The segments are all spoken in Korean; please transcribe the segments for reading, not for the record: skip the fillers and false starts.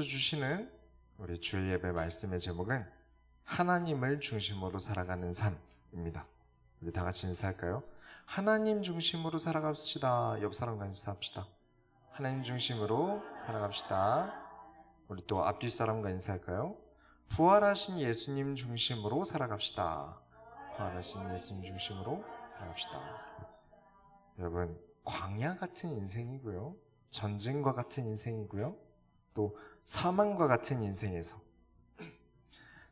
주시는 우리 주일 예배 말씀의 제목은 하나님을 중심으로 살아가는 삶입니다. 우리 다 같이 인사할까요? 하나님 중심으로 살아갑시다. 옆 사람과 인사합시다. 하나님 중심으로 살아갑시다. 우리 또 앞뒤 사람과 인사할까요? 부활하신 예수님 중심으로 살아갑시다. 부활하신 예수님 중심으로 살아갑시다. 여러분, 광야 같은 인생이고요, 전쟁과 같은 인생이고요, 또 사망과 같은 인생에서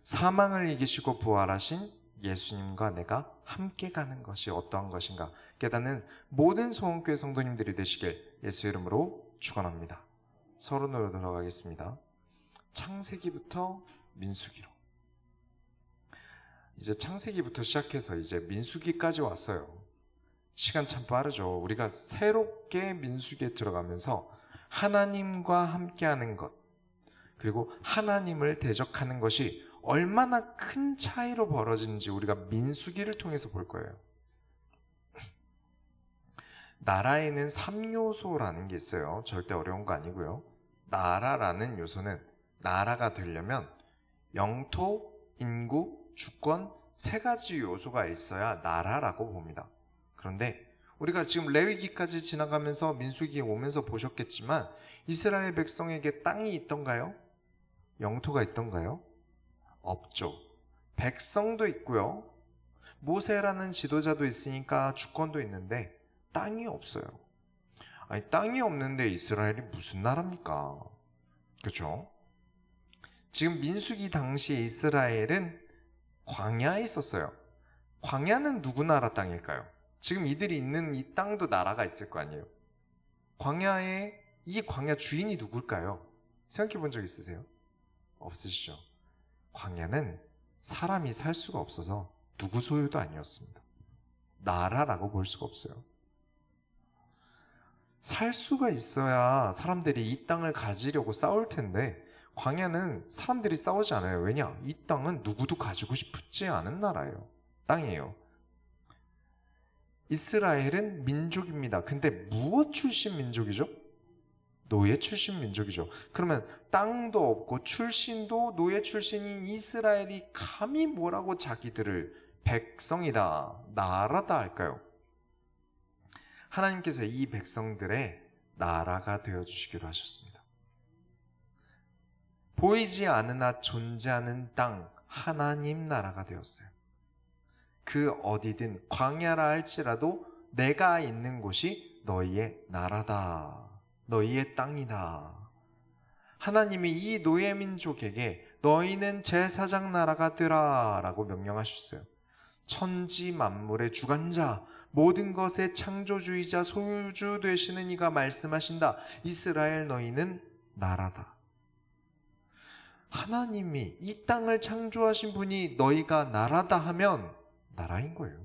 사망을 이기시고 부활하신 예수님과 내가 함께 가는 것이 어떠한 것인가 깨닫는 모든 소원교회 성도님들이 되시길 예수 이름으로 축원합니다. 서론으로 들어가겠습니다. 창세기부터 민수기로, 이제 창세기부터 시작해서 이제 민수기까지 왔어요. 시간 참 빠르죠. 우리가 새롭게 민수기에 들어가면서 하나님과 함께하는 것, 그리고 하나님을 대적하는 것이 얼마나 큰 차이로 벌어지는지 우리가 민수기를 통해서 볼 거예요. 나라에는 3요소라는 게 있어요. 절대 어려운 거 아니고요. 나라라는 요소는 나라가 되려면 영토, 인구, 주권 3가지 요소가 있어야 나라라고 봅니다. 그런데 우리가 지금 레위기까지 지나가면서 민수기에 오면서 보셨겠지만 이스라엘 백성에게 땅이 있던가요? 영토가 있던가요? 없죠. 백성도 있고요, 모세라는 지도자도 있으니까 주권도 있는데 땅이 없어요. 아니, 땅이 없는데 이스라엘이 무슨 나라입니까? 그렇죠? 지금 민수기 당시에 이스라엘은 광야에 있었어요. 광야는 누구 나라 땅일까요? 지금 이들이 있는 이 땅도 나라가 있을 거 아니에요. 광야에, 이 광야 주인이 누굴까요? 생각해 본 적 있으세요? 없으시죠? 광야는 사람이 살 수가 없어서 누구 소유도 아니었습니다. 나라라고 볼 수가 없어요. 살 수가 있어야 사람들이 이 땅을 가지려고 싸울 텐데 광야는 사람들이 싸우지 않아요. 왜냐? 이 땅은 누구도 가지고 싶지 않은 나라예요. 땅이에요. 이스라엘은 민족입니다. 근데 무엇 출신 민족이죠? 노예 출신 민족이죠. 그러면 땅도 없고 출신도 노예 출신인 이스라엘이 감히 뭐라고 자기들을 백성이다, 나라다 할까요? 하나님께서 이 백성들의 나라가 되어주시기로 하셨습니다. 보이지 않으나 존재하는 땅, 하나님 나라가 되었어요. 그 어디든 광야라 할지라도 내가 있는 곳이 너희의 나라다, 너희의 땅이다. 하나님이 이 노예 민족에게 너희는 제사장 나라가 되라 라고 명령하셨어요. 천지 만물의 주관자, 모든 것의 창조주이자 소유주 되시는 이가 말씀하신다. 이스라엘 너희는 나라다. 하나님이 이 땅을 창조하신 분이 너희가 나라다 하면 나라인 거예요.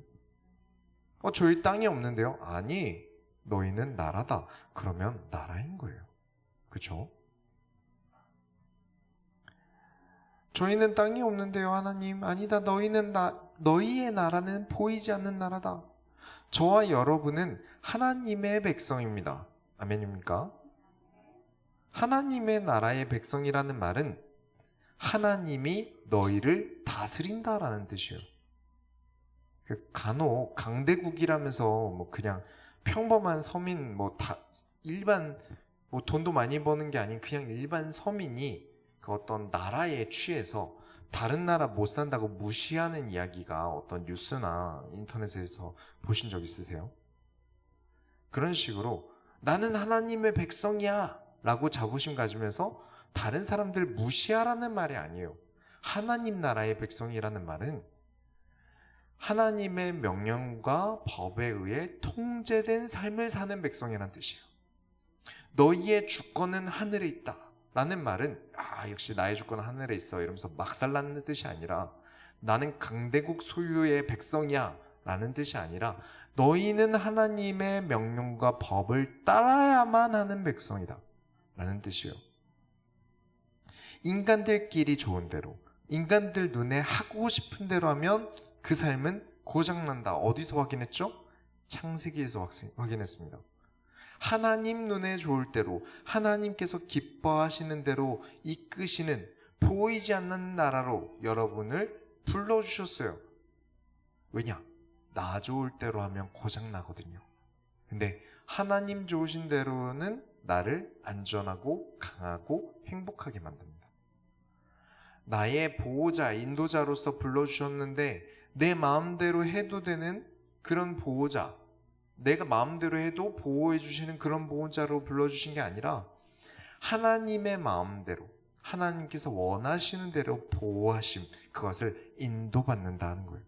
저희 땅이 없는데요? 아니, 너희는 나라다. 그러면 나라인 거예요. 그렇죠? 저희는 땅이 없는데요, 하나님. 아니다, 너희의 나라는 보이지 않는 나라다. 저와 여러분은 하나님의 백성입니다. 아멘입니까? 하나님의 나라의 백성이라는 말은 하나님이 너희를 다스린다라는 뜻이에요. 간혹 강대국이라면서 그냥 평범한 서민, 일반 돈도 많이 버는 게 아닌 그냥 일반 서민이 그 어떤 나라에 취해서 다른 나라 못 산다고 무시하는 이야기가 어떤 뉴스나 인터넷에서 보신 적 있으세요? 그런 식으로 나는 하나님의 백성이야 라고 자부심 가지면서 다른 사람들 무시하라는 말이 아니에요. 하나님 나라의 백성이라는 말은 하나님의 명령과 법에 의해 통제된 삶을 사는 백성이라는 뜻이에요. 너희의 주권은 하늘에 있다 라는 말은 역시 나의 주권은 하늘에 있어 이러면서 막살라는 뜻이 아니라 나는 강대국 소유의 백성이야 라는 뜻이 아니라 너희는 하나님의 명령과 법을 따라야만 하는 백성이다 라는 뜻이에요. 인간들끼리 좋은 대로, 인간들 눈에 하고 싶은 대로 하면 그 삶은 고장난다. 어디서 확인했죠? 창세기에서 확인했습니다. 하나님 눈에 좋을 대로, 하나님께서 기뻐하시는 대로 이끄시는 보이지 않는 나라로 여러분을 불러주셨어요. 왜냐? 나 좋을 대로 하면 고장나거든요. 근데 하나님 좋으신 대로는 나를 안전하고 강하고 행복하게 만듭니다. 나의 보호자, 인도자로서 불러주셨는데 내 마음대로 해도 되는 그런 보호자, 내가 마음대로 해도 보호해 주시는 그런 보호자로 불러주신 게 아니라 하나님의 마음대로, 하나님께서 원하시는 대로 보호하심, 그것을 인도받는다는 거예요.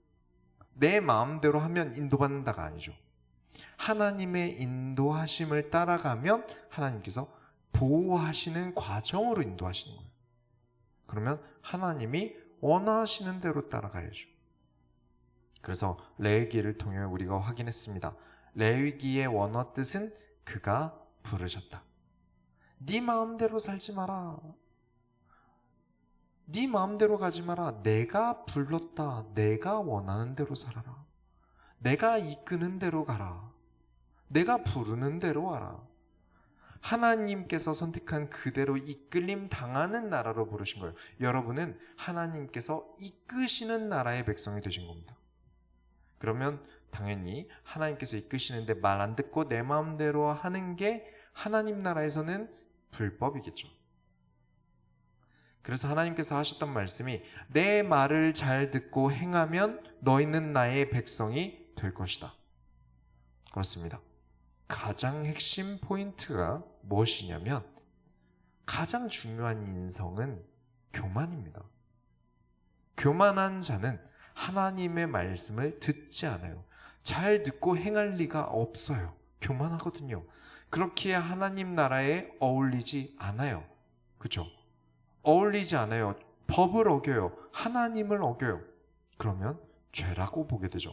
내 마음대로 하면 인도받는다가 아니죠. 하나님의 인도하심을 따라가면 하나님께서 보호하시는 과정으로 인도하시는 거예요. 그러면 하나님이 원하시는 대로 따라가야죠. 그래서 레위기를 통해 우리가 확인했습니다. 레위기의 원어 뜻은 그가 부르셨다. 네 마음대로 살지 마라. 네 마음대로 가지 마라. 내가 불렀다. 내가 원하는 대로 살아라. 내가 이끄는 대로 가라. 내가 부르는 대로 와라. 하나님께서 선택한 그대로 이끌림 당하는 나라로 부르신 거예요. 여러분은 하나님께서 이끄시는 나라의 백성이 되신 겁니다. 그러면 당연히 하나님께서 이끄시는데 말 안 듣고 내 마음대로 하는 게 하나님 나라에서는 불법이겠죠. 그래서 하나님께서 하셨던 말씀이 내 말을 잘 듣고 행하면 너희는 나의 백성이 될 것이다. 그렇습니다. 가장 핵심 포인트가 무엇이냐면 가장 중요한 인성은 교만입니다. 교만한 자는 하나님의 말씀을 듣지 않아요. 잘 듣고 행할 리가 없어요. 교만하거든요. 그렇기에 하나님 나라에 어울리지 않아요. 그렇죠? 어울리지 않아요. 법을 어겨요. 하나님을 어겨요. 그러면 죄라고 보게 되죠.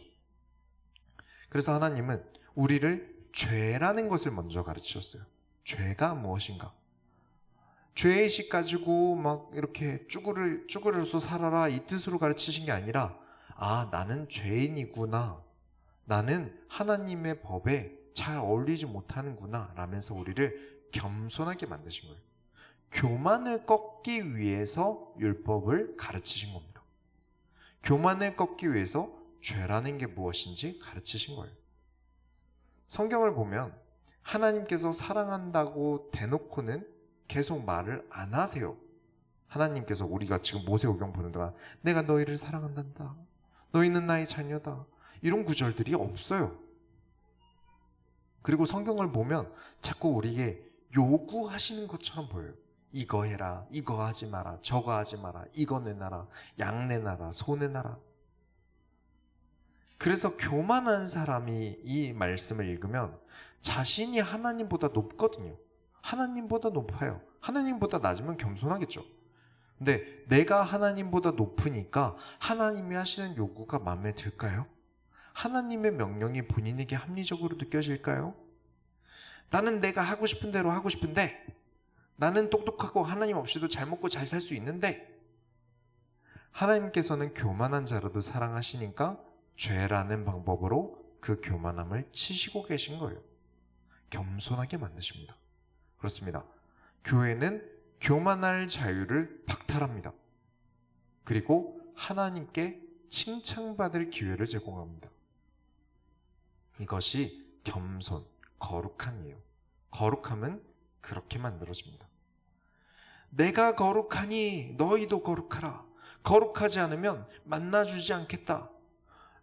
그래서 하나님은 우리를 죄라는 것을 먼저 가르치셨어요. 죄가 무엇인가? 죄의식 가지고 막 이렇게 쭈그려서 살아라 이 뜻으로 가르치신 게 아니라 나는 죄인이구나. 나는 하나님의 법에 잘 어울리지 못하는구나 라면서 우리를 겸손하게 만드신 거예요. 교만을 꺾기 위해서 율법을 가르치신 겁니다. 교만을 꺾기 위해서 죄라는 게 무엇인지 가르치신 거예요. 성경을 보면 하나님께서 사랑한다고 대놓고는 계속 말을 안 하세요. 하나님께서 우리가 지금 모세오경 보는 동안 내가 너희를 사랑한단다. 너희는 나의 자녀다. 이런 구절들이 없어요. 그리고 성경을 보면 자꾸 우리에게 요구하시는 것처럼 보여요. 이거 해라, 이거 하지 마라, 저거 하지 마라, 이거 내놔라, 양 내놔라, 소 내놔라. 그래서 교만한 사람이 이 말씀을 읽으면 자신이 하나님보다 높거든요. 하나님보다 높아요. 하나님보다 낮으면 겸손하겠죠. 근데 내가 하나님보다 높으니까 하나님이 하시는 요구가 마음에 들까요? 하나님의 명령이 본인에게 합리적으로 느껴질까요? 나는 내가 하고 싶은 대로 하고 싶은데, 나는 똑똑하고 하나님 없이도 잘 먹고 잘 살 수 있는데, 하나님께서는 교만한 자라도 사랑하시니까 죄라는 방법으로 그 교만함을 치시고 계신 거예요. 겸손하게 만드십니다. 그렇습니다. 교회는 교만할 자유를 박탈합니다. 그리고 하나님께 칭찬받을 기회를 제공합니다. 이것이 겸손, 거룩함이에요. 거룩함은 그렇게 만들어집니다. 내가 거룩하니 너희도 거룩하라. 거룩하지 않으면 만나주지 않겠다.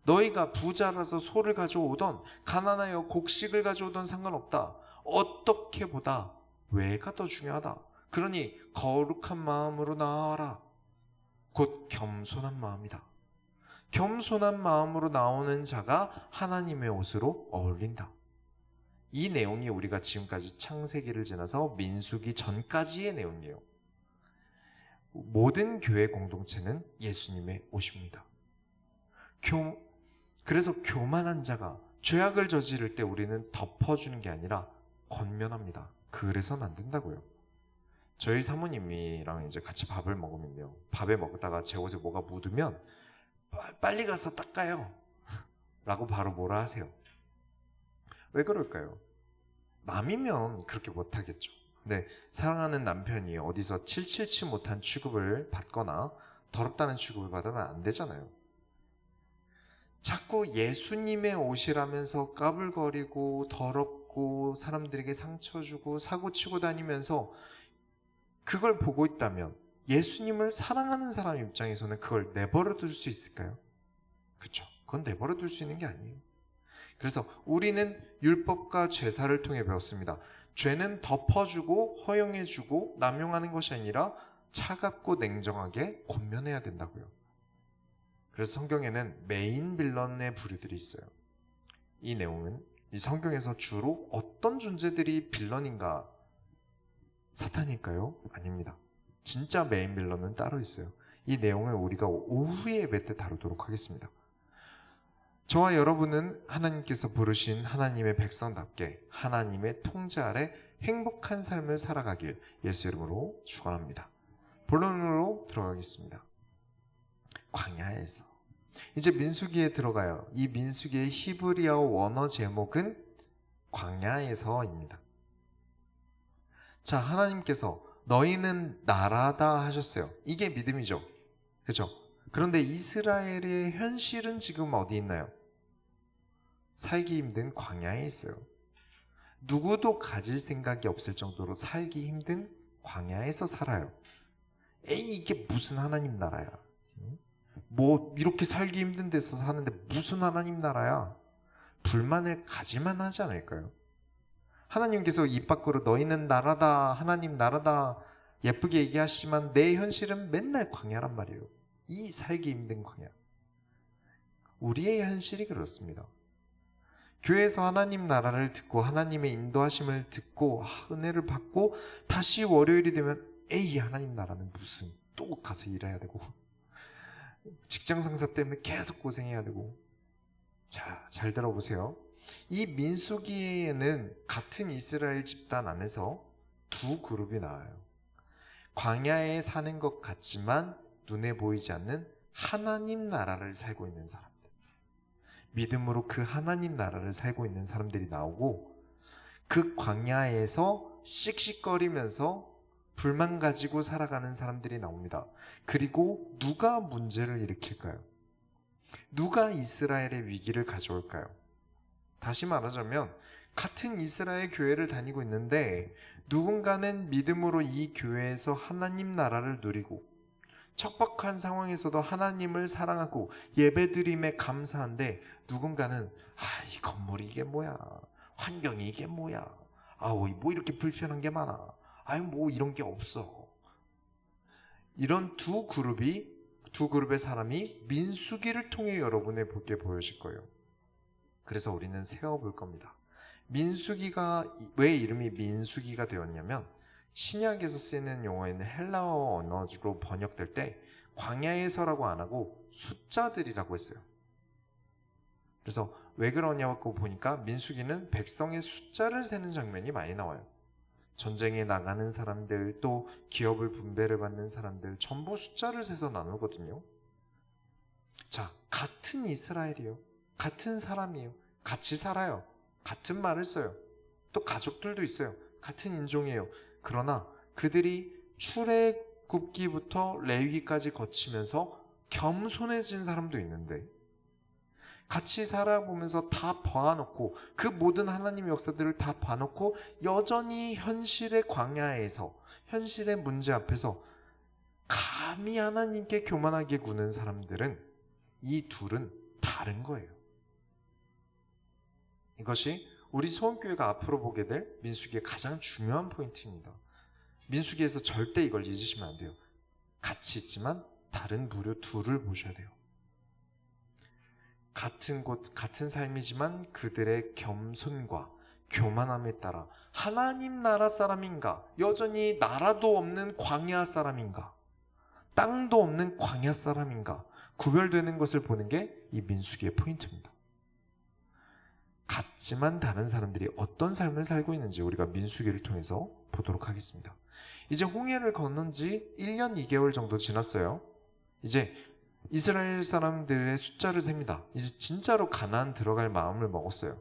너희가 부자라서 소를 가져오던 가난하여 곡식을 가져오던 상관없다. 어떻게 보다 왜가 더 중요하다. 그러니 거룩한 마음으로 나아라. 곧 겸손한 마음이다. 겸손한 마음으로 나오는 자가 하나님의 옷으로 어울린다. 이 내용이 우리가 지금까지 창세기를 지나서 민수기 전까지의 내용이에요. 모든 교회 공동체는 예수님의 옷입니다. 그래서 교만한 자가 죄악을 저지를 때 우리는 덮어주는 게 아니라 권면합니다. 그래서는 안 된다고요. 저희 사모님이랑 이제 같이 밥을 먹으면요, 밥에 먹다가 제 옷에 뭐가 묻으면 빨리 가서 닦아요 라고 바로 뭐라 하세요. 왜 그럴까요? 남이면 그렇게 못하겠죠. 근데 사랑하는 남편이 어디서 777 못한 취급을 받거나 더럽다는 취급을 받으면 안 되잖아요. 자꾸 예수님의 옷이라면서 까불거리고 더럽고 사람들에게 상처 주고 사고 치고 다니면서 그걸 보고 있다면 예수님을 사랑하는 사람 입장에서는 그걸 내버려 둘 수 있을까요? 그렇죠. 그건 내버려 둘 수 있는 게 아니에요. 그래서 우리는 율법과 제사를 통해 배웠습니다. 죄는 덮어주고 허용해주고 남용하는 것이 아니라 차갑고 냉정하게 권면해야 된다고요. 그래서 성경에는 메인 빌런의 부류들이 있어요. 이 내용은 이 성경에서 주로 어떤 존재들이 빌런인가? 사탄일까요? 아닙니다. 진짜 메인 빌런은 따로 있어요. 이 내용을 우리가 오후에 예배 때 다루도록 하겠습니다. 저와 여러분은 하나님께서 부르신 하나님의 백성답게 하나님의 통제 아래 행복한 삶을 살아가길 예수 이름으로 축원합니다. 본론으로 들어가겠습니다. 광야에서 이제 민수기에 들어가요. 이 민수기의 히브리어 원어 제목은 광야에서입니다. 자, 하나님께서 너희는 나라다 하셨어요. 이게 믿음이죠. 그렇죠? 그런데 이스라엘의 현실은 지금 어디 있나요? 살기 힘든 광야에 있어요. 누구도 가질 생각이 없을 정도로 살기 힘든 광야에서 살아요. 에이, 이게 무슨 하나님 나라야? 뭐 이렇게 살기 힘든 데서 사는데 무슨 하나님 나라야? 불만을 가질만 하지 않을까요? 하나님께서 입 밖으로 너희는 나라다, 하나님 나라다 예쁘게 얘기하시지만 내 현실은 맨날 광야란 말이에요. 이 살기 힘든 광야. 우리의 현실이 그렇습니다. 교회에서 하나님 나라를 듣고 하나님의 인도하심을 듣고 은혜를 받고 다시 월요일이 되면 에이, 하나님 나라는 무슨, 또 가서 일해야 되고 직장 상사 때문에 계속 고생해야 되고. 자, 잘 들어보세요. 이 민수기에는 같은 이스라엘 집단 안에서 두 그룹이 나와요. 광야에 사는 것 같지만 눈에 보이지 않는 하나님 나라를 살고 있는 사람들, 믿음으로 그 하나님 나라를 살고 있는 사람들이 나오고, 그 광야에서 씩씩거리면서 불만 가지고 살아가는 사람들이 나옵니다. 그리고 누가 문제를 일으킬까요? 누가 이스라엘의 위기를 가져올까요? 다시 말하자면 같은 이스라엘 교회를 다니고 있는데 누군가는 믿음으로 이 교회에서 하나님 나라를 누리고 척박한 상황에서도 하나님을 사랑하고 예배드림에 감사한데, 누군가는 이 건물이 이게 뭐야, 환경이 이게 뭐야, 뭐 이렇게 불편한 게 많아, 뭐 이런 게 없어. 이런 두 그룹의 사람이 민수기를 통해 여러분에게 보여질 거예요. 그래서 우리는 세어볼 겁니다. 민수기가 왜 이름이 민수기가 되었냐면, 신약에서 쓰이는 용어에는 헬라어 언어로 번역될 때 광야에서라고 안 하고 숫자들이라고 했어요. 그래서 왜 그러냐고 보니까 민수기는 백성의 숫자를 세는 장면이 많이 나와요. 전쟁에 나가는 사람들, 또 기업을 분배를 받는 사람들, 전부 숫자를 세서 나누거든요. 자, 같은 이스라엘이요, 같은 사람이에요, 같이 살아요, 같은 말을 써요, 또 가족들도 있어요, 같은 인종이에요. 그러나 그들이 출애굽기부터 레위기까지 거치면서 겸손해진 사람도 있는데, 같이 살아보면서 다 봐놓고 그 모든 하나님의 역사들을 다 봐놓고 여전히 현실의 광야에서, 현실의 문제 앞에서 감히 하나님께 교만하게 구는 사람들은, 이 둘은 다른 거예요. 이것이 우리 소원교회가 앞으로 보게 될 민수기의 가장 중요한 포인트입니다. 민수기에서 절대 이걸 잊으시면 안 돼요. 같이 있지만 다른 부류 둘을 보셔야 돼요. 같은 곳, 같은 삶이지만 그들의 겸손과 교만함에 따라 하나님 나라 사람인가, 여전히 나라도 없는 광야 사람인가, 땅도 없는 광야 사람인가 구별되는 것을 보는 게 이 민수기의 포인트입니다. 같지만 다른 사람들이 어떤 삶을 살고 있는지 우리가 민수기를 통해서 보도록 하겠습니다. 이제 홍해를 건넌 지 1년 2개월 정도 지났어요. 이제 이스라엘 사람들의 숫자를 셉니다. 이제 진짜로 가나안 들어갈 마음을 먹었어요.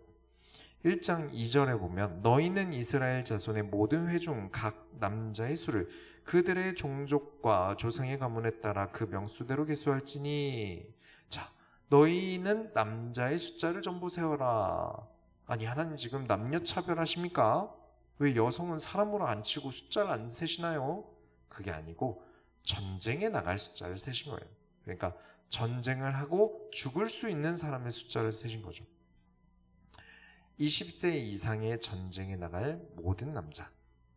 1장 2절에 보면 너희는 이스라엘 자손의 모든 회중 각 남자의 수를 그들의 종족과 조상의 가문에 따라 그 명수대로 계수할지니. 자, 너희는 남자의 숫자를 전부 세워라. 아니, 하나님 지금 남녀 차별하십니까? 왜 여성은 사람으로 안 치고 숫자를 안 세시나요? 그게 아니고 전쟁에 나갈 숫자를 세신 거예요. 그러니까 전쟁을 하고 죽을 수 있는 사람의 숫자를 세신 거죠. 20세 이상의 전쟁에 나갈 모든 남자,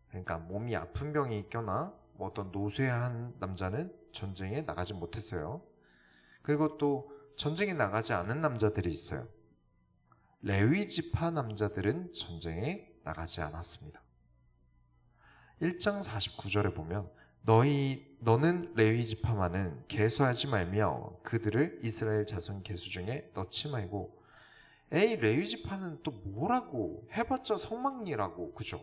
그러니까 몸이 아픈 병이 있거나 뭐 어떤 노쇠한 남자는 전쟁에 나가지 못했어요. 그리고 또 전쟁에 나가지 않은 남자들이 있어요. 레위 지파 남자들은 전쟁에 나가지 않았습니다. 1장 49절에 보면 너는 레위 지파만은 계수하지 말며 그들을 이스라엘 자손 계수 중에 넣지 말고. 에이, 레위 지파는 또 뭐라고 해봤자 성막리라고, 그죠?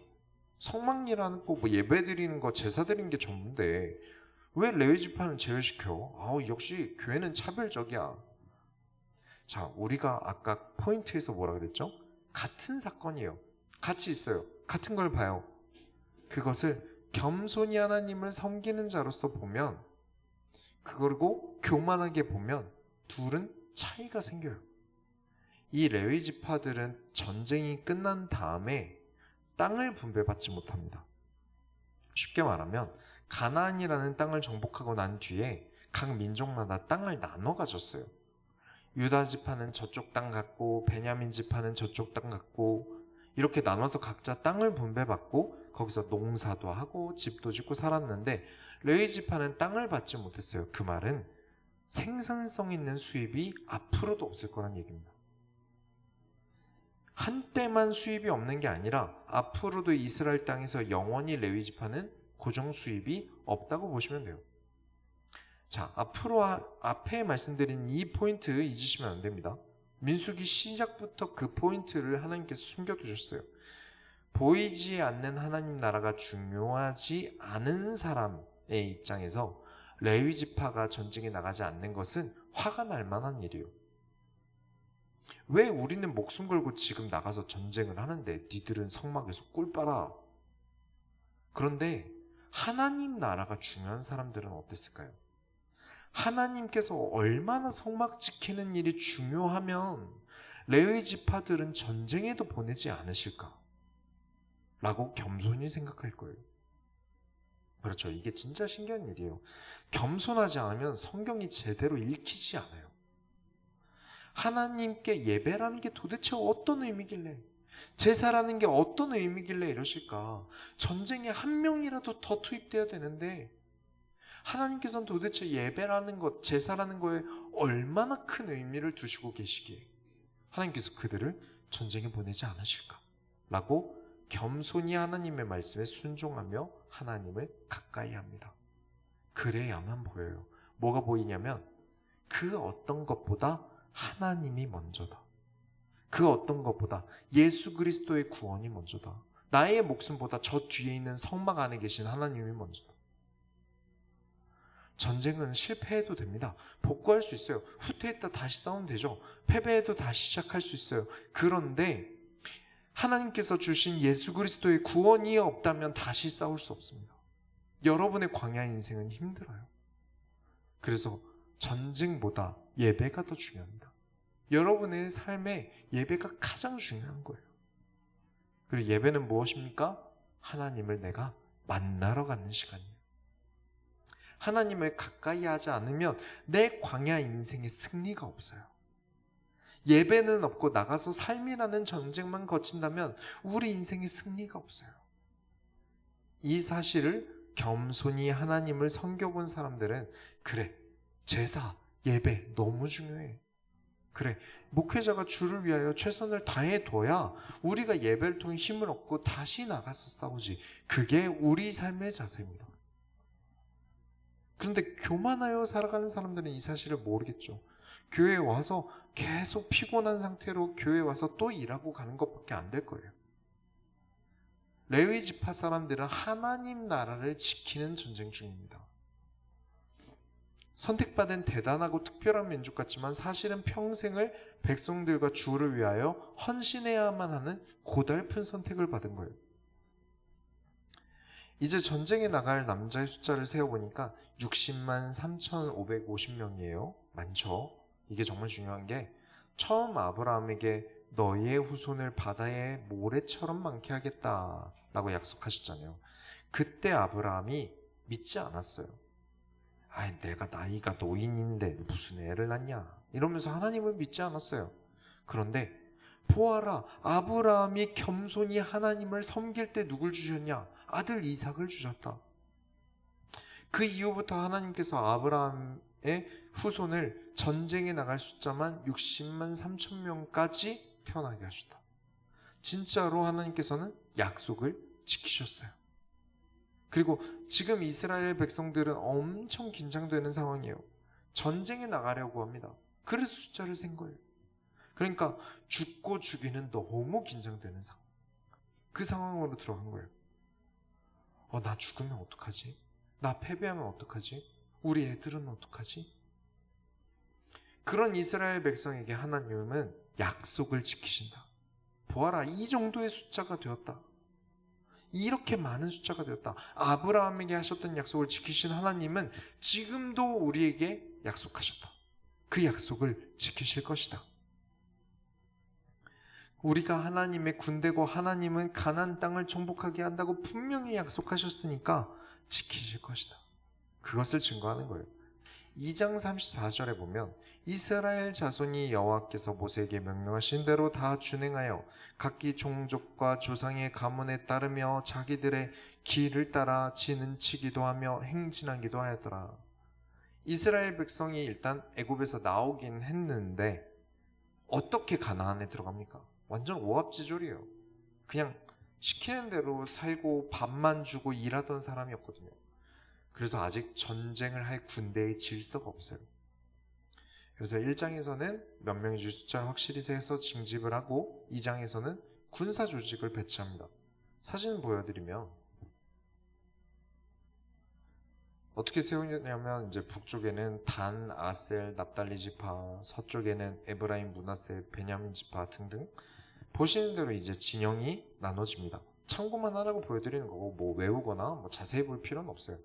성막리라는 거 뭐 예배 드리는 거 제사 드리는 게 전부인데 왜 레위 지파는 제외시켜? 역시 교회는 차별적이야. 자, 우리가 아까 포인트에서 뭐라 그랬죠? 같은 사건이에요. 같이 있어요. 같은 걸 봐요. 그것을 겸손히 하나님을 섬기는 자로서 보면, 그리고 교만하게 보면 둘은 차이가 생겨요. 이 레위 지파들은 전쟁이 끝난 다음에 땅을 분배받지 못합니다. 쉽게 말하면 가나안이라는 땅을 정복하고 난 뒤에 각 민족마다 땅을 나눠 가졌어요. 유다 지파는 저쪽 땅 갖고 베냐민 지파는 저쪽 땅 갖고 이렇게 나눠서 각자 땅을 분배받고 거기서 농사도 하고 집도 짓고 살았는데 레위 지파는 땅을 받지 못했어요. 그 말은 생산성 있는 수입이 앞으로도 없을 거란 얘기입니다. 한때만 수입이 없는 게 아니라 앞으로도 이스라엘 땅에서 영원히 레위 지파는 고정 수입이 없다고 보시면 돼요. 자, 앞으로 앞에 말씀드린 이 포인트 잊으시면 안 됩니다. 민수기 시작부터 그 포인트를 하나님께서 숨겨두셨어요. 보이지 않는 하나님 나라가 중요하지 않은 사람의 입장에서 레위 지파가 전쟁에 나가지 않는 것은 화가 날 만한 일이에요. 왜 우리는 목숨 걸고 지금 나가서 전쟁을 하는데 니들은 성막에서 꿀 빨아? 그런데 하나님 나라가 중요한 사람들은 어땠을까요? 하나님께서 얼마나 성막 지키는 일이 중요하면 레위 지파들은 전쟁에도 보내지 않으실까? 라고 겸손히 생각할 거예요. 그렇죠. 이게 진짜 신기한 일이에요. 겸손하지 않으면 성경이 제대로 읽히지 않아요. 하나님께 예배라는 게 도대체 어떤 의미길래, 제사라는 게 어떤 의미길래 이러실까? 전쟁에 한 명이라도 더 투입돼야 되는데 하나님께서는 도대체 예배라는 것, 제사라는 거에 얼마나 큰 의미를 두시고 계시기에 하나님께서 그들을 전쟁에 보내지 않으실까? 라고 겸손히 하나님의 말씀에 순종하며 하나님을 가까이 합니다. 그래야만 보여요. 뭐가 보이냐면 그 어떤 것보다 하나님이 먼저다. 그 어떤 것보다 예수 그리스도의 구원이 먼저다. 나의 목숨보다 저 뒤에 있는 성막 안에 계신 하나님이 먼저다. 전쟁은 실패해도 됩니다. 복구할 수 있어요. 후퇴했다 다시 싸우면 되죠. 패배해도 다시 시작할 수 있어요. 그런데 하나님께서 주신 예수 그리스도의 구원이 없다면 다시 싸울 수 없습니다. 여러분의 광야 인생은 힘들어요. 그래서 전쟁보다 예배가 더 중요합니다. 여러분의 삶에 예배가 가장 중요한 거예요. 그리고 예배는 무엇입니까? 하나님을 내가 만나러 가는 시간이에요. 하나님을 가까이 하지 않으면 내 광야 인생에 승리가 없어요. 예배는 없고 나가서 삶이라는 전쟁만 거친다면 우리 인생에 승리가 없어요. 이 사실을 겸손히 하나님을 섬겨본 사람들은 그래, 제사, 예배 너무 중요해. 그래, 목회자가 주를 위하여 최선을 다해둬야 우리가 예배를 통해 힘을 얻고 다시 나가서 싸우지. 그게 우리 삶의 자세입니다. 그런데 교만하여 살아가는 사람들은 이 사실을 모르겠죠. 교회에 와서 계속 피곤한 상태로 교회에 와서 또 일하고 가는 것밖에 안 될 거예요. 레위 지파 사람들은 하나님 나라를 지키는 전쟁 중입니다. 선택받은 대단하고 특별한 민족 같지만 사실은 평생을 백성들과 주를 위하여 헌신해야만 하는 고달픈 선택을 받은 거예요. 이제 전쟁에 나갈 남자의 숫자를 세어보니까 60만 3,550명이에요. 많죠? 이게 정말 중요한 게 처음 아브라함에게 너희의 후손을 바다의 모래처럼 많게 하겠다 라고 약속하셨잖아요. 그때 아브라함이 믿지 않았어요. 내가 나이가 노인인데 무슨 애를 낳냐 이러면서 하나님을 믿지 않았어요. 그런데 보아라, 아브라함이 겸손히 하나님을 섬길 때 누굴 주셨냐? 아들 이삭을 주셨다. 그 이후부터 하나님께서 아브라함의 후손을 전쟁에 나갈 숫자만 60만 3천 명까지 태어나게 하셨다. 진짜로 하나님께서는 약속을 지키셨어요. 그리고 지금 이스라엘 백성들은 엄청 긴장되는 상황이에요. 전쟁에 나가려고 합니다. 그래서 숫자를 센 거예요. 그러니까 죽고 죽이는 너무 긴장되는 상황. 그 상황으로 들어간 거예요. 나 죽으면 어떡하지? 나 패배하면 어떡하지? 우리 애들은 어떡하지? 그런 이스라엘 백성에게 하나님은 약속을 지키신다. 보아라, 이 정도의 숫자가 되었다. 이렇게 많은 숫자가 되었다. 아브라함에게 하셨던 약속을 지키신 하나님은 지금도 우리에게 약속하셨다. 그 약속을 지키실 것이다. 우리가 하나님의 군대고 하나님은 가나안 땅을 정복하게 한다고 분명히 약속하셨으니까 지키실 것이다. 그것을 증거하는 거예요. 2장 34절에 보면 이스라엘 자손이 여호와께서 모세에게 명령하신 대로 다 준행하여 각기 종족과 조상의 가문에 따르며 자기들의 길을 따라 지는 치기도 하며 행진하기도 하였더라. 이스라엘 백성이 일단 애굽에서 나오긴 했는데 어떻게 가나안에 들어갑니까? 완전 오합지졸이에요. 그냥 시키는 대로 살고 밥만 주고 일하던 사람이었거든요. 그래서 아직 전쟁을 할 군대의 질서가 없어요. 그래서 1장에서는 몇 명의 숫자를 확실히 세서 징집을 하고 2장에서는 군사 조직을 배치합니다. 사진 보여드리면 어떻게 세우냐면 이제 북쪽에는 단, 아셀, 납달리 지파, 서쪽에는 에브라임, 므낫세, 베냐민 지파 등등 보시는 대로 이제 진영이 나눠집니다. 참고만 하라고 보여드리는 거고 뭐 외우거나 뭐 자세히 볼 필요는 없어요.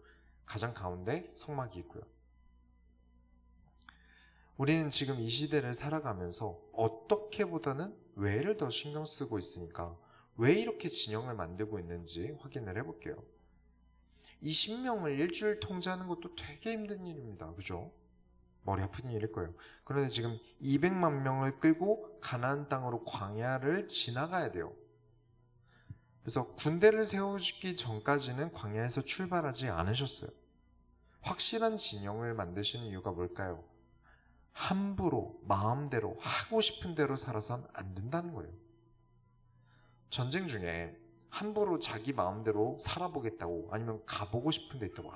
가장 가운데 성막이 있고요. 우리는 지금 이 시대를 살아가면서 어떻게보다는 왜를 더 신경 쓰고 있으니까 왜 이렇게 진영을 만들고 있는지 확인을 해볼게요. 20명을 일주일 통제하는 것도 되게 힘든 일입니다. 그죠? 머리 아픈 일일 거예요. 그런데 지금 200만 명을 끌고 가나안 땅으로 광야를 지나가야 돼요. 그래서 군대를 세우기 전까지는 광야에서 출발하지 않으셨어요. 확실한 진영을 만드시는 이유가 뭘까요? 함부로 마음대로 하고 싶은 대로 살아선 안 된다는 거예요. 전쟁 중에 함부로 자기 마음대로 살아보겠다고 아니면 가보고 싶은 데 있다고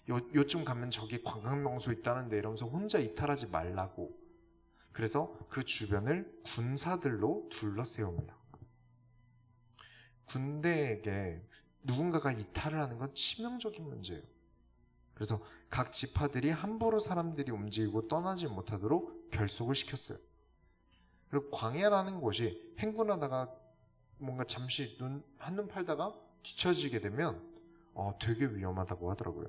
요쯤 가면 저기 관광명소 있다는데 이러면서 혼자 이탈하지 말라고 그래서 그 주변을 군사들로 둘러세웁니다. 군대에게 누군가가 이탈을 하는 건 치명적인 문제예요. 그래서 각 지파들이 함부로 사람들이 움직이고 떠나지 못하도록 결속을 시켰어요. 그리고 광야라는 곳이 행군하다가 뭔가 잠시 한눈 팔다가 뒤처지게 되면 되게 위험하다고 하더라고요.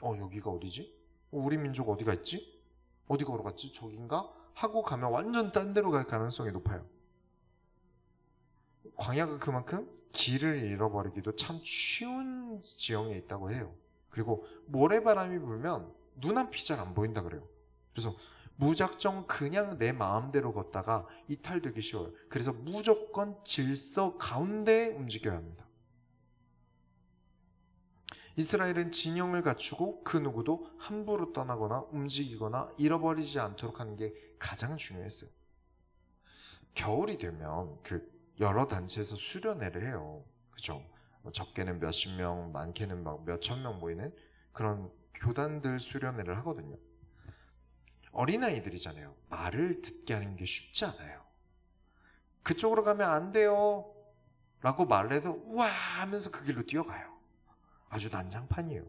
여기가 어디지? 우리 민족 어디가 있지? 어디 걸어갔지? 저긴가? 하고 가면 완전 딴 데로 갈 가능성이 높아요. 광야가 그만큼 길을 잃어버리기도 참 쉬운 지형에 있다고 해요. 그리고 모래바람이 불면 눈앞이 잘 안 보인다 그래요. 그래서 무작정 그냥 내 마음대로 걷다가 이탈되기 쉬워요. 그래서 무조건 질서 가운데 움직여야 합니다. 이스라엘은 진영을 갖추고 그 누구도 함부로 떠나거나 움직이거나 잃어버리지 않도록 하는 게 가장 중요했어요. 겨울이 되면 여러 단체에서 수련회를 해요. 그죠? 적게는 몇십 명, 많게는 막 몇천 명 모이는 그런 교단들 수련회를 하거든요. 어린아이들이잖아요. 말을 듣게 하는 게 쉽지 않아요. 그쪽으로 가면 안 돼요 라고 말을 해도 우와 하면서 그 길로 뛰어가요. 아주 난장판이에요.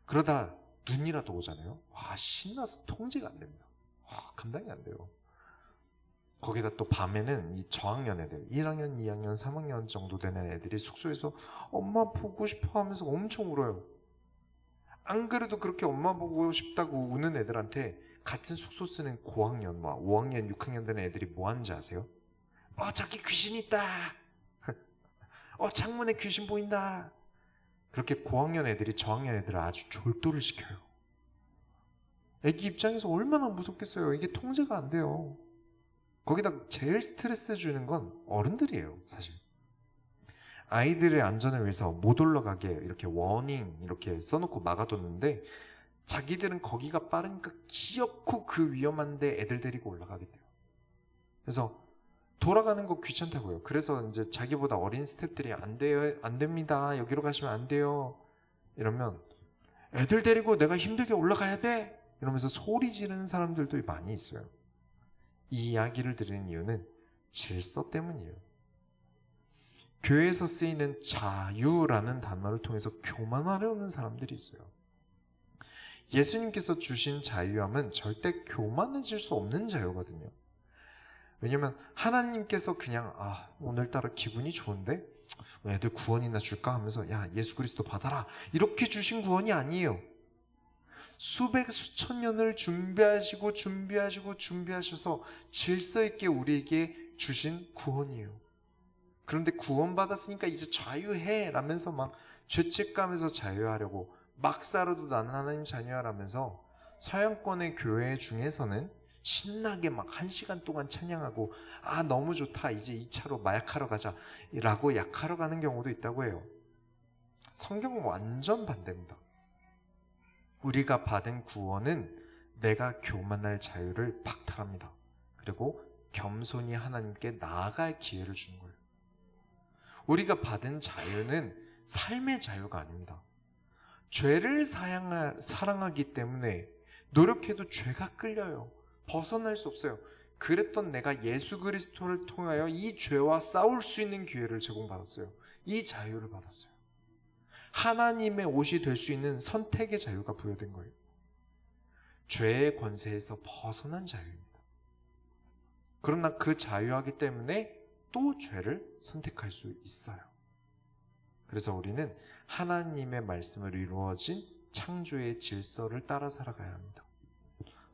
그러다 눈이라도 오잖아요. 와, 신나서 통제가 안 됩니다. 와, 감당이 안 돼요. 거기다 또 밤에는 이 저학년 애들 1학년, 2학년, 3학년 정도 되는 애들이 숙소에서 엄마 보고 싶어 하면서 엄청 울어요. 안 그래도 그렇게 엄마 보고 싶다고 우는 애들한테 같은 숙소 쓰는 고학년, 5학년, 6학년 되는 애들이 뭐 하는지 아세요? 저기 귀신 있다. 창문에 귀신 보인다. 그렇게 고학년 애들이 저학년 애들을 아주 졸도를 시켜요. 애기 입장에서 얼마나 무섭겠어요. 이게 통제가 안 돼요. 거기다 제일 스트레스 주는 건 어른들이에요, 사실. 아이들의 안전을 위해서 못 올라가게 이렇게 워닝 이렇게 써놓고 막아뒀는데 자기들은 거기가 빠르니까 기어코 그 위험한데 애들 데리고 올라가게 돼요. 그래서 돌아가는 거 귀찮다고요. 그래서 이제 자기보다 어린 스태프들이 안 돼요, 안 됩니다. 여기로 가시면 안 돼요. 이러면 애들 데리고 내가 힘들게 올라가야 돼. 이러면서 소리 지르는 사람들도 많이 있어요. 이 이야기를 드리는 이유는 질서 때문이에요. 교회에서 쓰이는 자유라는 단어를 통해서 교만하려는 사람들이 있어요. 예수님께서 주신 자유함은 절대 교만해질 수 없는 자유거든요. 왜냐면 하나님께서 그냥 오늘따라 기분이 좋은데 애들 구원이나 줄까 하면서 야 예수 그리스도 받아라 이렇게 주신 구원이 아니에요. 수백 수천 년을 준비하셔서 질서 있게 우리에게 주신 구원이에요. 그런데 구원받았으니까 이제 자유해 라면서 막 죄책감에서 자유하려고 막 살아도 나는 하나님 자녀라면서 서양권의 교회 중에서는 신나게 막 1시간 동안 찬양하고 너무 좋다 이제 2차로 마약하러 가자 라고 약하러 가는 경우도 있다고 해요. 성경은 완전 반대입니다. 우리가 받은 구원은 내가 교만할 자유를 박탈합니다. 그리고 겸손히 하나님께 나아갈 기회를 주는 거예요. 우리가 받은 자유는 삶의 자유가 아닙니다. 죄를 사랑하기 때문에 노력해도 죄가 끌려요. 벗어날 수 없어요. 그랬던 내가 예수 그리스도를 통하여 이 죄와 싸울 수 있는 기회를 제공받았어요. 이 자유를 받았어요. 하나님의 옷이 될 수 있는 선택의 자유가 부여된 거예요. 죄의 권세에서 벗어난 자유입니다. 그러나 그 자유하기 때문에 또 죄를 선택할 수 있어요. 그래서 우리는 하나님의 말씀을 이루어진 창조의 질서를 따라 살아가야 합니다.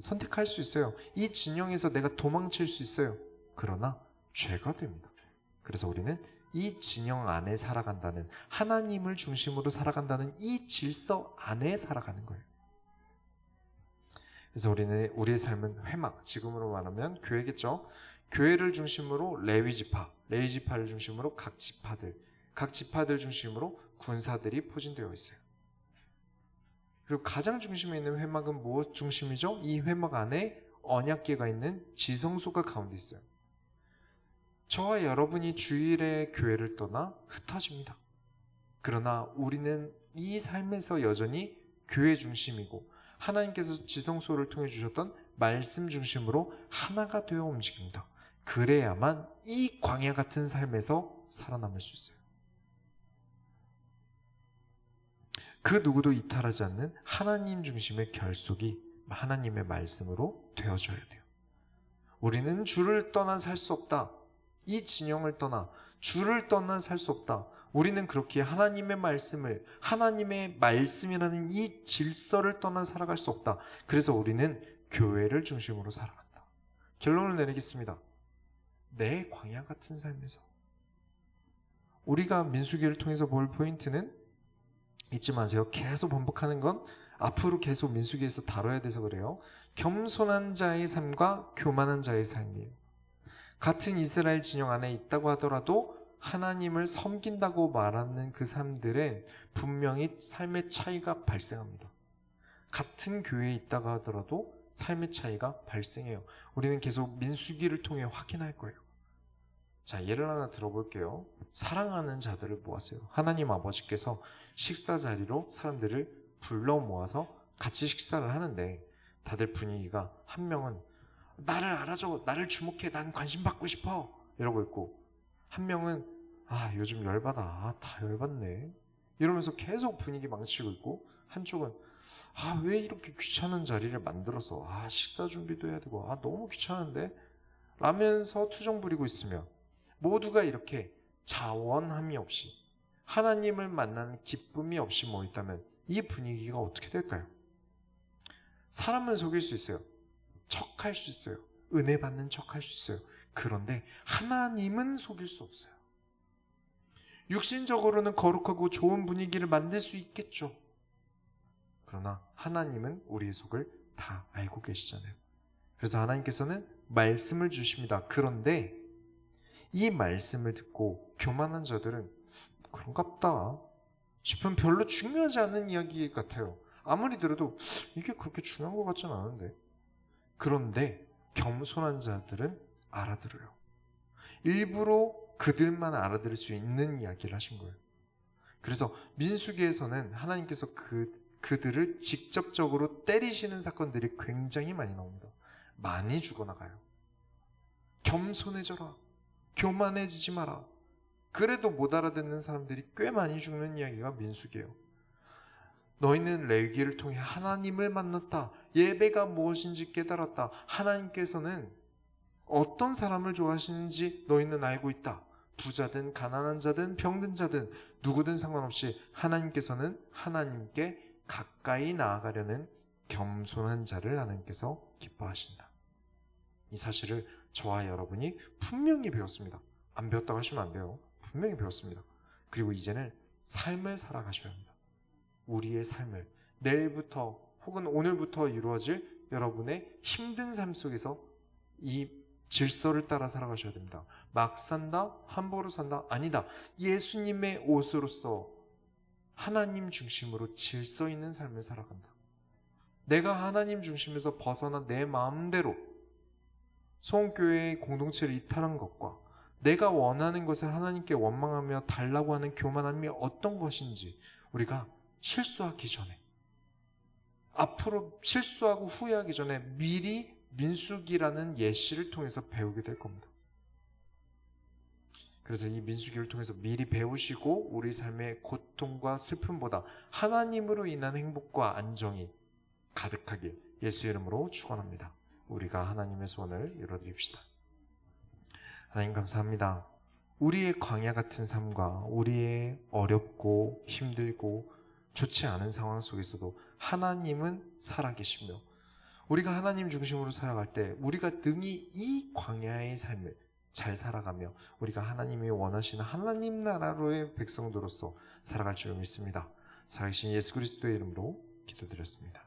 선택할 수 있어요. 이 진영에서 내가 도망칠 수 있어요. 그러나 죄가 됩니다. 그래서 우리는 이 진영 안에 살아간다는, 하나님을 중심으로 살아간다는 이 질서 안에 살아가는 거예요. 그래서 우리는 우리의 삶은 회막, 지금으로 말하면 교회겠죠. 교회를 중심으로 레위지파, 레위지파를 중심으로 각 지파들 중심으로 군사들이 포진되어 있어요. 그리고 가장 중심에 있는 회막은 무엇 중심이죠? 이 회막 안에 언약궤가 있는 지성소가 가운데 있어요. 저와 여러분이 주일에 교회를 떠나 흩어집니다. 그러나 우리는 이 삶에서 여전히 교회 중심이고 하나님께서 지성소를 통해 주셨던 말씀 중심으로 하나가 되어 움직입니다. 그래야만 이 광야 같은 삶에서 살아남을 수 있어요. 그 누구도 이탈하지 않는 하나님 중심의 결속이 하나님의 말씀으로 되어줘야 돼요. 우리는 주를 떠나 살 수 없다. 이 진영을 떠나 주를 떠나 살 수 없다. 우리는 그렇게 하나님의 말씀을, 하나님의 말씀이라는 이 질서를 떠나 살아갈 수 없다. 그래서 우리는 교회를 중심으로 살아간다. 결론을 내리겠습니다. 내 광야 같은 삶에서 우리가 민수기를 통해서 볼 포인트는 잊지 마세요. 계속 반복하는 건 앞으로 계속 민수기에서 다뤄야 돼서 그래요. 겸손한 자의 삶과 교만한 자의 삶이에요. 같은 이스라엘 진영 안에 있다고 하더라도 하나님을 섬긴다고 말하는 그 삶들은 분명히 삶의 차이가 발생합니다. 같은 교회에 있다고 하더라도 삶의 차이가 발생해요. 우리는 계속 민수기를 통해 확인할 거예요. 자, 예를 하나 들어볼게요. 사랑하는 자들을 모았어요. 하나님 아버지께서 식사 자리로 사람들을 불러 모아서 같이 식사를 하는데 다들 분위기가, 한 명은 나를 알아줘, 나를 주목해, 난 관심 받고 싶어 이러고 있고, 한 명은 요즘 열받아, 다 열받네 이러면서 계속 분위기 망치고 있고, 한쪽은 아, 왜 이렇게 귀찮은 자리를 만들어서 식사 준비도 해야 되고 너무 귀찮은데 라면서 투정 부리고 있으면 모두가 이렇게 자원함이 없이 하나님을 만나는 기쁨이 없이 모였다면 이 분위기가 어떻게 될까요? 사람은 속일 수 있어요. 척할 수 있어요. 은혜 받는 척할 수 있어요. 그런데 하나님은 속일 수 없어요. 육신적으로는 거룩하고 좋은 분위기를 만들 수 있겠죠. 그러나 하나님은 우리의 속을 다 알고 계시잖아요. 그래서 하나님께서는 말씀을 주십니다. 그런데 이 말씀을 듣고 교만한 자들은 그런갑다 싶으면 별로 중요하지 않은 이야기 같아요. 아무리 들어도 이게 그렇게 중요한 것 같진 않은데. 그런데 겸손한 자들은 알아들어요. 일부러 그들만 알아들을 수 있는 이야기를 하신 거예요. 그래서 민수기에서는 하나님께서 그들을 직접적으로 때리시는 사건들이 굉장히 많이 나옵니다. 많이 죽어나가요. 겸손해져라. 교만해지지 마라. 그래도 못 알아듣는 사람들이 꽤 많이 죽는 이야기가 민수기예요. 너희는 레위기를 통해 하나님을 만났다. 예배가 무엇인지 깨달았다. 하나님께서는 어떤 사람을 좋아하시는지 너희는 알고 있다. 부자든 가난한 자든 병든 자든 누구든 상관없이 하나님께서는 하나님께 가까이 나아가려는 겸손한 자를 하나님께서 기뻐하신다. 이 사실을 저와 여러분이 분명히 배웠습니다. 안 배웠다고 하시면 안 돼요. 분명히 배웠습니다. 그리고 이제는 삶을 살아가셔야 합니다. 우리의 삶을 내일부터 혹은 오늘부터 이루어질 여러분의 힘든 삶 속에서 이 질서를 따라 살아가셔야 됩니다. 막 산다? 함부로 산다? 아니다. 예수님의 옷으로서 하나님 중심으로 질서 있는 삶을 살아간다. 내가 하나님 중심에서 벗어나 내 마음대로 소원교회의 공동체를 이탈한 것과 내가 원하는 것을 하나님께 원망하며 달라고 하는 교만함이 어떤 것인지 우리가 실수하기 전에, 앞으로 실수하고 후회하기 전에 미리 민수기라는 예시를 통해서 배우게 될 겁니다. 그래서 이 민수기를 통해서 미리 배우시고 우리 삶의 고통과 슬픔보다 하나님으로 인한 행복과 안정이 가득하길 예수의 이름으로 축원합니다. 우리가 하나님의 소원을 이뤄드립시다. 하나님 감사합니다. 우리의 광야 같은 삶과 우리의 어렵고 힘들고 좋지 않은 상황 속에서도 하나님은 살아계시며 우리가 하나님 중심으로 살아갈 때 우리가 능히 이 광야의 삶을 잘 살아가며 우리가 하나님이 원하시는 하나님 나라로의 백성들로서 살아갈 줄 믿습니다. 살아계신 예수 그리스도의 이름으로 기도드렸습니다.